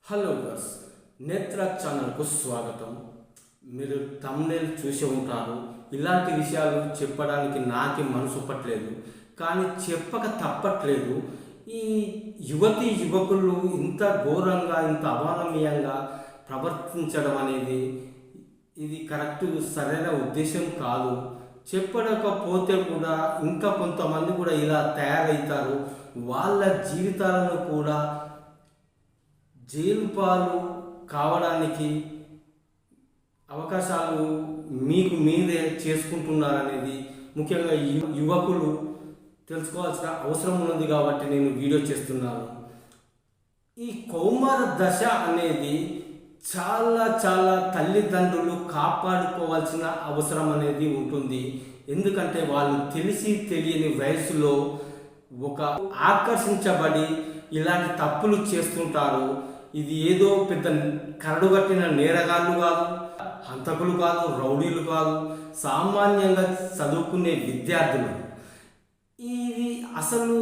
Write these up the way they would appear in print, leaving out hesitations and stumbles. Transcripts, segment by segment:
Hello viewers, నేత్ర ఛానల్కు స్వాగతం. మీరు థంబ్నెయిల్ చూసి ఉంటారు. ఇలాంటి విషయాలు చెప్పడానికి నాకే మనసు పట్టలేదు, కానీ చెప్పక తప్పట్లేదు. ఈ యువకులు ఇంత ఘోరంగా, ఇంత అమానవీయంగా ప్రవర్తించడం అనేది ఇది కరెక్ట్, సరైన ఉద్దేశం కాదు. చెప్పకపోతే కూడా ఇంకా కొంతమంది కూడా ఇలా తయారవుతారు. వాళ్ళ జీవితాలను కూడా జైలు పాలు కావడానికి అవకాశాలు మీకు మీరే చేసుకుంటున్నారనేది ముఖ్యంగా యువకులు తెలుసుకోవాల్సిన అవసరం ఉన్నది కాబట్టి నేను వీడియో చేస్తున్నాను. ఈ కౌమార దశ అనేది చాలా చాలా తల్లిదండ్రులు కాపాడుకోవాల్సిన అవసరం అనేది ఉంటుంది. ఎందుకంటే వాళ్ళు తెలిసి తెలియని వయసులో ఒక ఆకర్షించబడి ఇలాంటి తప్పులు చేస్తుంటారు. ఇది ఏదో పెద్ద కరడుగట్టిన నేరగాళ్ళు కాదు, హంతకులు కాదు, రౌడీలు కాదు, సామాన్యంగా చదువుకునే విద్యార్థులు. ఇది అసలు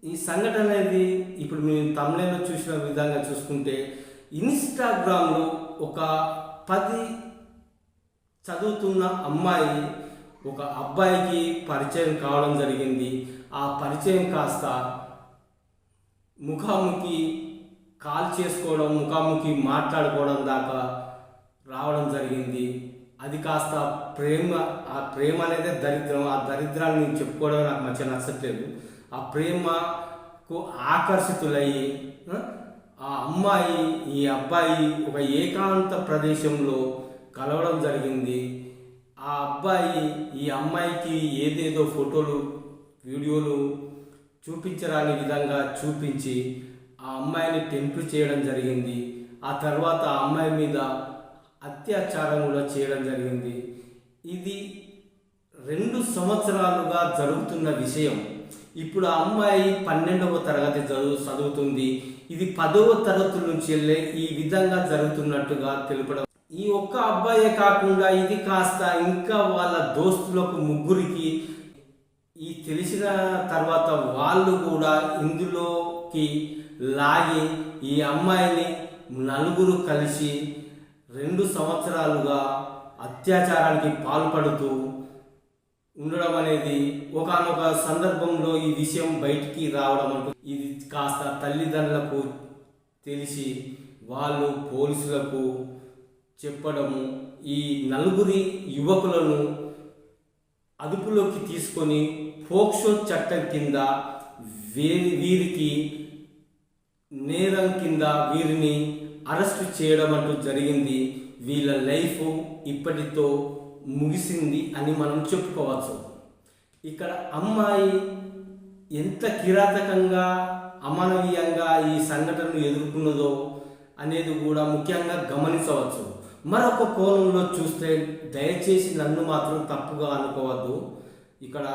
ఈ సంఘటన అనేది ఇప్పుడు మేము తమిళలో చూసిన విధంగా చూసుకుంటే, ఇన్స్టాగ్రామ్లో ఒక 10 చదువుతున్న అమ్మాయి ఒక అబ్బాయికి పరిచయం కావడం జరిగింది. ఆ పరిచయం కాస్త ముఖాముఖి కాల్ చేసుకోవడం, ముఖాముఖి మాట్లాడుకోవడం దాకా రావడం జరిగింది. అది కాస్త ప్రేమ. ఆ ప్రేమ అనేది దరిద్రం. ఆ దరిద్రాన్ని నేను చెప్పుకోవడం నాకు మంచిగా నచ్చట్లేదు. ఆ ప్రేమకు ఆకర్షితులయ్యి ఆ అమ్మాయి ఈ అబ్బాయి ఒక ఏకాంత ప్రదేశంలో కలవడం జరిగింది. ఆ అబ్బాయి ఈ అమ్మాయికి ఏదేదో ఫోటోలు, వీడియోలు చూపించరాని విధంగా చూపించి ఆ అమ్మాయిని టెంప్ట్ చేయడం జరిగింది. ఆ తర్వాత ఆ అమ్మాయి మీద అత్యాచారం కూడా చేయడం జరిగింది. ఇది 2 సంవత్సరాలుగా జరుగుతున్న విషయం. ఇప్పుడు ఆ అమ్మాయి 12వ తరగతి చదువుతుంది. ఇది 10వ తరగతి నుంచి వెళ్ళే ఈ విధంగా జరుగుతున్నట్టుగా తెలుపడం. ఈ ఒక్క అబ్బాయే కాకుండా ఇది కాస్త ఇంకా వాళ్ళ దోస్తులకు ముగ్గురికి ఈ తెలిసిన తర్వాత వాళ్ళు కూడా ఇందులోకి లాగి ఈ అమ్మాయిని నలుగురు కలిసి 2 సంవత్సరాలుగా అత్యాచారానికి పాల్పడుతూ ఉండడం అనేది ఒకానొక సందర్భంలో ఈ విషయం బయటికి రావడం అంటూ ఇది కాస్త తల్లిదండ్రులకు తెలిసి వాళ్ళు పోలీసులకు చెప్పడము, ఈ నలుగురి యువకులను అదుపులోకి తీసుకొని పోక్సో చట్టం కింద వీరికి నేరం కింద వీరిని అరెస్ట్ చేయడం అంటూ జరిగింది. వీళ్ళ లైఫ్ ఇప్పటితో ముగిసింది అని మనం చెప్పుకోవచ్చు. ఇక్కడ అమ్మాయి ఎంత కిరాతకంగా, అమానవీయంగా ఈ సంఘటనను ఎదుర్కొన్నదో అనేది కూడా ముఖ్యంగా గమనించవచ్చు. మరొక కోణంలో చూస్తే, దయచేసి నన్ను మాత్రం తప్పుగా అనుకోవద్దు. ఇక్కడ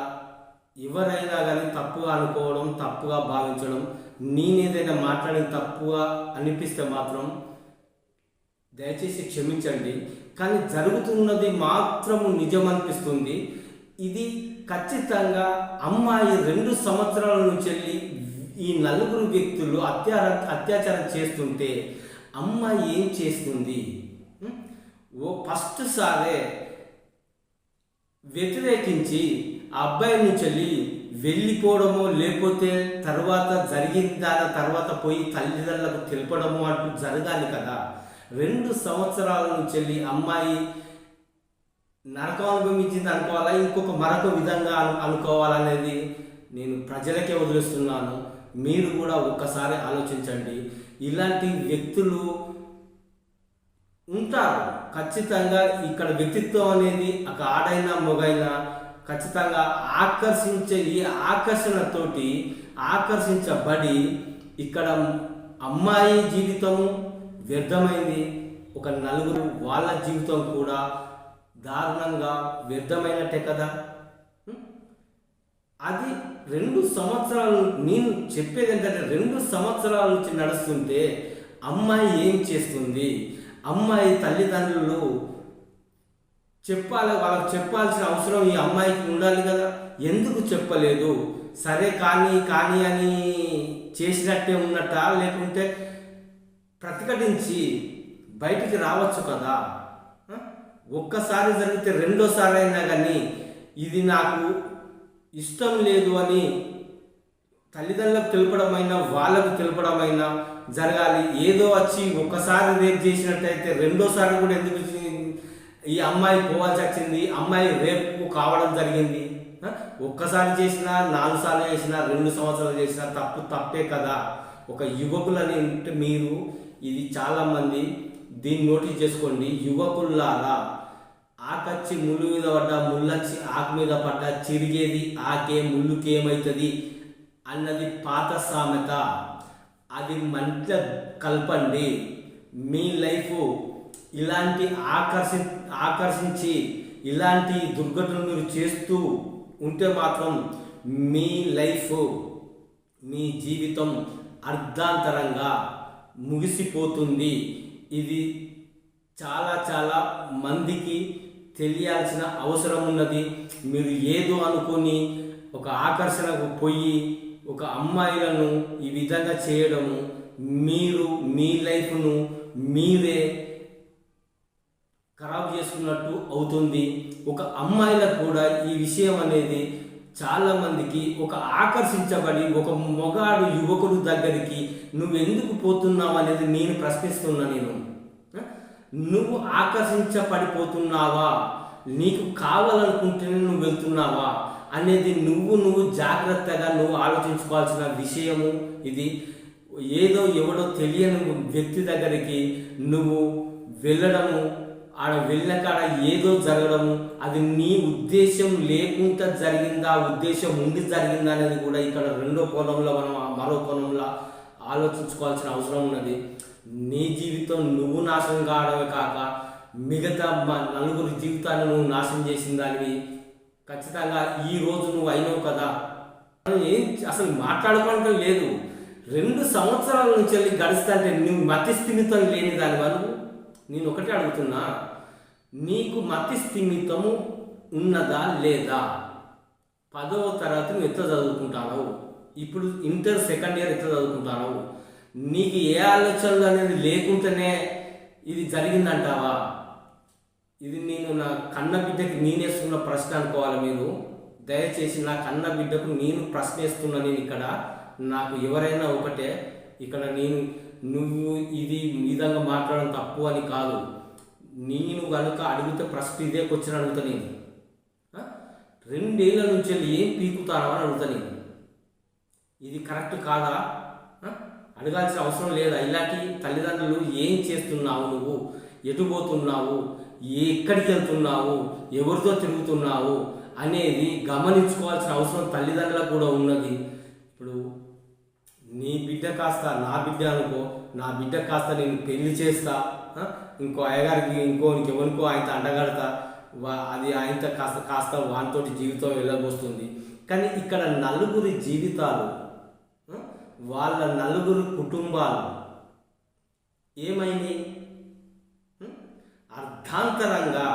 ఎవరైనా కానీ తప్పుగా అనుకోవడం, తప్పుగా భావించడం, నేనేదైనా మాట్లాడిన తప్పుగా అనిపిస్తే మాత్రం దయచేసి క్షమించండి. కానీ జరుగుతున్నది మాత్రము నిజం అనిపిస్తుంది. ఇది ఖచ్చితంగా అమ్మాయి 2 సంవత్సరాల నుంచి వెళ్ళి ఈ నలుగురు వ్యక్తులు అత్యాచారం చేస్తుంటే అమ్మాయి ఏం చేస్తుంది? ఫస్ట్ సారే వ్యతిరేకించి ఆ అబ్బాయి నుంచి వెళ్ళిపోవడమో, లేకపోతే తర్వాత తర్వాత పోయి తల్లిదండ్రులకు తెలపడము అంటూ జరగాలి కదా. 2 సంవత్సరాల నుంచి అమ్మాయి నరకం అనుభవించింది అనుకోవాలా, మరొక విధంగా అనుకోవాలనేది నేను ప్రజలకే వదిలేస్తున్నాను. మీరు కూడా ఒక్కసారి ఆలోచించండి. ఇలాంటి వ్యక్తులు ఉంటారు ఖచ్చితంగా. ఇక్కడ వ్యక్తిత్వం అనేది ఒక ఆడైనా మొగైనా ఖచ్చితంగా ఆకర్షించే, ఈ ఆకర్షణతోటి ఆకర్షించబడి ఇక్కడ అమ్మాయి జీవితము వ్యర్థమైంది. ఒక నలుగురు వాళ్ళ జీవితం కూడా దారుణంగా వ్యర్థమైనట్టే కదా. అది 2 సంవత్సరాలు, నేను చెప్పేది ఏంటంటే 2 సంవత్సరాల నుంచి నడుస్తుంటే అమ్మాయి ఏం చేస్తుంది? అమ్మాయి తల్లిదండ్రులు చెప్పాలి, వాళ్ళకి చెప్పాల్సిన అవసరం ఈ అమ్మాయికి ఉండాలి కదా. ఎందుకు చెప్పలేదు? సరే కానీ అని చేసినట్టే ఉన్నట్ట, లేకుంటే ప్రతిఘటించి బయటికి రావచ్చు కదా. ఒక్కసారి జరిగితే రెండోసారి అయినా కానీ ఇది నాకు ఇష్టం లేదు అని తల్లిదండ్రులకు తెలపడమైనా వాళ్ళకు తెలపడమైనా జరగాలి. ఏదో వచ్చి ఒక్కసారి రేపు చేసినట్టయితే రెండోసారి కూడా ఎందుకు ఈ అమ్మాయి పోవాల్సి వచ్చింది, అమ్మాయి రేపు కావడం జరిగింది. ఒక్కసారి చేసినా 4 సార్లు చేసినా 2 సంవత్సరాలు చేసినా తప్పే కదా. ఒక యువకులని అంటే మీరు ఇది చాలామంది దీన్ని నోటీస్ చేసుకోండి. యువకుల్లారా, ఆకచ్చి ముళ్ళు మీద పడ్డా ముళ్ళొచ్చి ఆకు మీద పడ్డా చిరిగేది ఆకే, ముళ్ళుకేమవుతుంది అన్నది పాత సామెత. అది మంచిగా కలపండి. మీ లైఫ్ ఇలాంటి ఆకర్షించి ఇలాంటి దుర్ఘటనలు మీరు చేస్తూ ఉంటే మాత్రం మీ లైఫ్, మీ జీవితం అర్ధాంతరంగా ముగిసిపోతుంది. ఇది చాలా చాలా మందికి తెలియాల్సిన అవసరం ఉన్నది. మీరు ఏదో అనుకొని ఒక ఆకర్షణకు పోయి ఒక అమ్మాయిలను ఈ విధంగా చేయడము, మీరు మీ లైఫ్ను మీరే ఖరాబ్ చేసుకున్నట్టు అవుతుంది. ఒక అమ్మాయిలకు కూడా ఈ విషయం అనేది చాలామందికి ఒక ఆకర్షించబడి ఒక మొగాడు యువకుడు దగ్గరికి నువ్వెందుకు పోతున్నావు అనేది నేను ప్రశ్నిస్తున్నా. నువ్వు ఆకర్షించబడిపోతున్నావా, నీకు కావాలనుకుంటేనే నువ్వు వెళ్తున్నావా అనేది నువ్వు జాగ్రత్తగా నువ్వు ఆలోచించుకోవాల్సిన విషయము ఇది. ఏదో ఎవడో తెలియని వ్యక్తి దగ్గరికి నువ్వు వెళ్ళడము, ఆడ వెళ్ళిన కాడ ఏదో జరగడము, అది నీ ఉద్దేశం లేకుండా జరిగిందా, ఉద్దేశం ఉండి జరిగిందా అనేది కూడా ఇక్కడ రెండో కోణంలో మనం మరో కోణంలో ఆలోచించుకోవాల్సిన అవసరం ఉన్నది. నీ జీవితం నువ్వు నాశనం కావడమే కాక మిగతా నలుగురి జీవితాన్ని నువ్వు నాశనం చేసిన దానివి ఖచ్చితంగా ఈరోజు నువ్వు అయినావు కదా. ఏం అసలు మాట్లాడుకోవడం లేదు. 2 సంవత్సరాల నుంచి వెళ్ళి గడుస్తుంటే నువ్వు మతి స్థిమితం లేని దాని వాళ్ళు. నేను ఒకటే అడుగుతున్నా, నీకు మతి స్థిమితము ఉన్నదా లేదా? 10వ తరగతి నువ్వు ఎట్లా చదువుకుంటావు? ఇప్పుడు ఇంటర్ సెకండ్ ఇయర్ ఎట్లా చదువుకుంటావు? నీకు ఏ ఆలోచనలు అనేది లేకుండానే ఇది జరిగిందంటావా? ఇది నేను నా కన్న బిడ్డకి నేనేస్తున్న ప్రశ్న అనుకోవాలి. మీరు దయచేసి నా కన్న బిడ్డకు నేను ప్రశ్నిస్తున్నా. నేను ఇక్కడ నాకు ఎవరైనా ఒకటే, ఇక్కడ నువ్వు ఇది విధంగా మాట్లాడడం తప్పు అని కాదు. నేను కనుక అడిగితే ప్రశ్న ఇదే క్వశ్చన్ అడుగుతా. నేను 2 ఏళ్ల నుంచి వెళ్ళి ఏం పీకుతానో అని అడుగుతా. నేను ఇది కరెక్ట్ కాదా? అడగాల్సిన అవసరం లేదా? ఇలాంటి తల్లిదండ్రులు ఏం చేస్తున్నావు, నువ్వు ఎటు పోతున్నావు, ఎక్కడికి వెళ్తున్నావు, ఎవరితో తిరుగుతున్నావు అనేది గమనించుకోవాల్సిన అవసరం తల్లిదండ్రులకు కూడా ఉన్నది. ఇప్పుడు నీ బిడ్డ కాస్త నా బిడ్డ అనుకో, నా బిడ్డ కాస్త నేను పెళ్లి చేస్తా, ఇంకో అయ్యగారికి ఎవరికో ఆయన అండగడతా, అది ఆయనతో కాస్త వానితోటి జీవితం వెళ్ళబోస్తుంది. కానీ ఇక్కడ నలుగురి జీవితాలు, వాళ్ళ నలుగురు కుటుంబాలు ఏమైంది? అర్ధాంతరంగా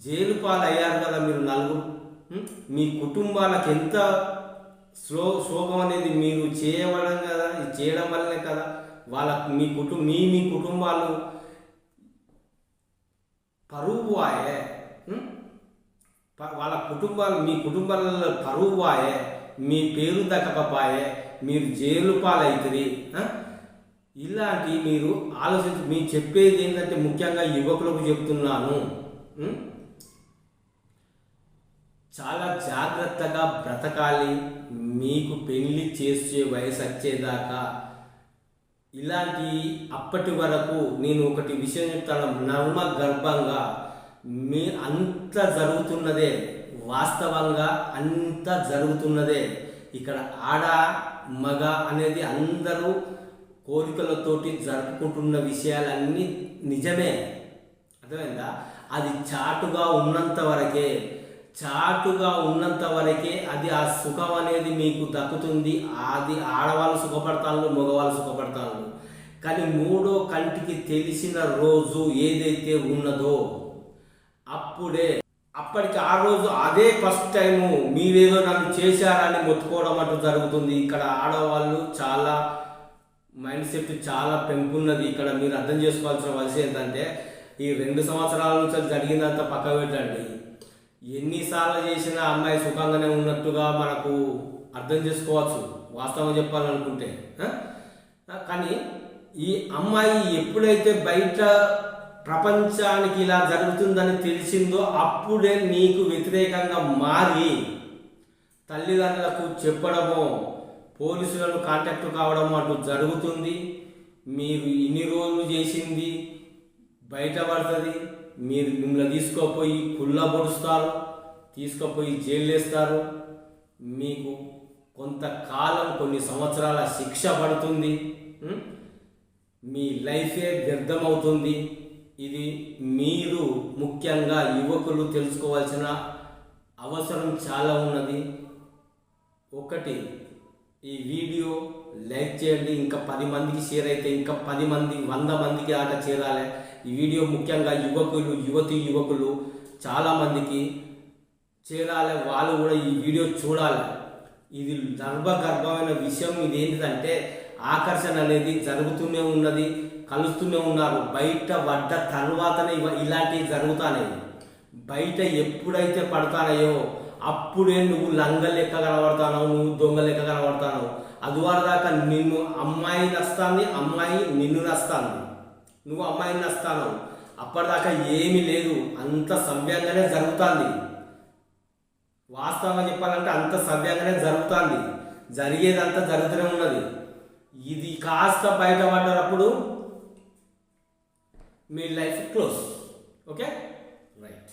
జైలు పాలయ్యారు కదా మీరు నలుగురు. మీ కుటుంబాలకు ఎంత శోకం అనేది మీరు చేయడం కదా, చేయడం వల్లనే కదా మీ కుటుంబాలు పరువు వాయే. వాళ్ళ కుటుంబాలు, మీ కుటుంబాలలో పరువు వాయే, మీ పేరు దక్కకపోయే, మీరు జైలు పాలవుతుంది. ఇలాంటి మీరు ఆలోచించి మీరు చెప్పేది ఏంటంటే ముఖ్యంగా యువకులకు చెప్తున్నాను, చాలా జాగ్రత్తగా బ్రతకాలి. మీకు పెళ్లి చేసే వయసు వచ్చేదాకా ఇలాంటి అప్పటి వరకు నేను ఒకటి విషయం చెప్తాను, నర్మ గర్భంగా మీ అంత జరుగుతున్నదే, వాస్తవంగా అంత జరుగుతున్నదే. ఇక్కడ ఆడ మగ అనేది అందరూ కోరికలతోటి జరుపుకుంటున్న విషయాలన్నీ నిజమే, అర్థమైందా? అది చాటుగా ఉన్నంత వరకే అది ఆ సుఖం అనేది మీకు దక్కుతుంది. అది ఆడవాళ్ళు సుఖపడతాను, మగవాళ్ళు సుఖపడతాను. కానీ 3వ కంటికి తెలిసిన రోజు ఏదైతే ఉన్నదో అప్పటికి ఆ రోజు అదే ఫస్ట్ టైము మీరేదో నన్ను చేశారని మొత్తుకోవడం అంటూ జరుగుతుంది. ఇక్కడ ఆడవాళ్ళు చాలా మైండ్ సెట్ చాలా పెంపున్నది. ఇక్కడ మీరు అర్థం చేసుకోవాల్సిన విషయం ఏంటంటే ఈ 2 సంవత్సరాల నుంచి జరిగిందంతా పక్క పెట్టండి. ఎన్నిసార్లు చేసినా అమ్మాయి సుఖంగానే ఉన్నట్టుగా మనకు అర్థం చేసుకోవచ్చు వాస్తవం చెప్పాలనుకుంటే. కానీ ఈ అమ్మాయి ఎప్పుడైతే బయట ప్రపంచానికి ఇలా జరుగుతుందని తెలిసిందో అప్పుడే నీకు వ్యతిరేకంగా మారి తల్లిదండ్రులకు చెప్పడమో పోలీసులను కాంటాక్ట్ కావడమో అటు జరుగుతుంది. మీరు ఇన్ని రోజులు చేసింది బయటపడుతుంది. మీరు మిమ్మల్ని తీసుకుపోయి పొడుస్తారు, తీసుకుపోయి జైలు వేస్తారు. మీకు కొంతకాలం కొన్ని సంవత్సరాల శిక్ష పడుతుంది. మీ లైఫే వ్యర్థమవుతుంది. ఇది మీరు ముఖ్యంగా యువకులు తెలుసుకోవాల్సిన అవసరం చాలా ఉన్నది. ఒకటి, ఈ వీడియో లైక్ చేయండి. ఇంకా 10 మందికి షేర్ అయితే ఇంకా 10 మంది 100 మందికి దాకా చేరాలి. ఈ వీడియో ముఖ్యంగా యువకులు చాలామందికి చేరాలి. వాళ్ళు కూడా ఈ వీడియో చూడాలి. ఇది గర్భమైన విషయం. ఇది ఏంటిదంటే ఆకర్షణ అనేది జరుగుతూనే ఉన్నది, కలుస్తూనే ఉన్నారు. బయట పడ్డ తర్వాతనే ఇలాంటివి జరుగుతాయి. బయట ఎప్పుడైతే పడతానయో అప్పుడే నువ్వు లంగ లెక్క కనబడతావు, నువ్వు దొంగ లెక్క కనబడతావు. అదివారదాకా నిన్ను అమ్మాయి నస్తాంది, అమ్మాయి నిన్ను నస్తాంది, నువ్వు అమ్మాయిని నస్తాను. అప్పటిదాకా ఏమీ లేదు, అంత సవ్యంగానే జరుగుతుంది. వాస్తవంగా చెప్పాలంటే అంత సవ్యంగానే జరుగుతుంది. జరిగేదంతా జరుగుతూనే ఉన్నది. ఇది కాస్త బయటపడ్డప్పుడు మీ లైఫ్ క్లోజ్. Okay, right.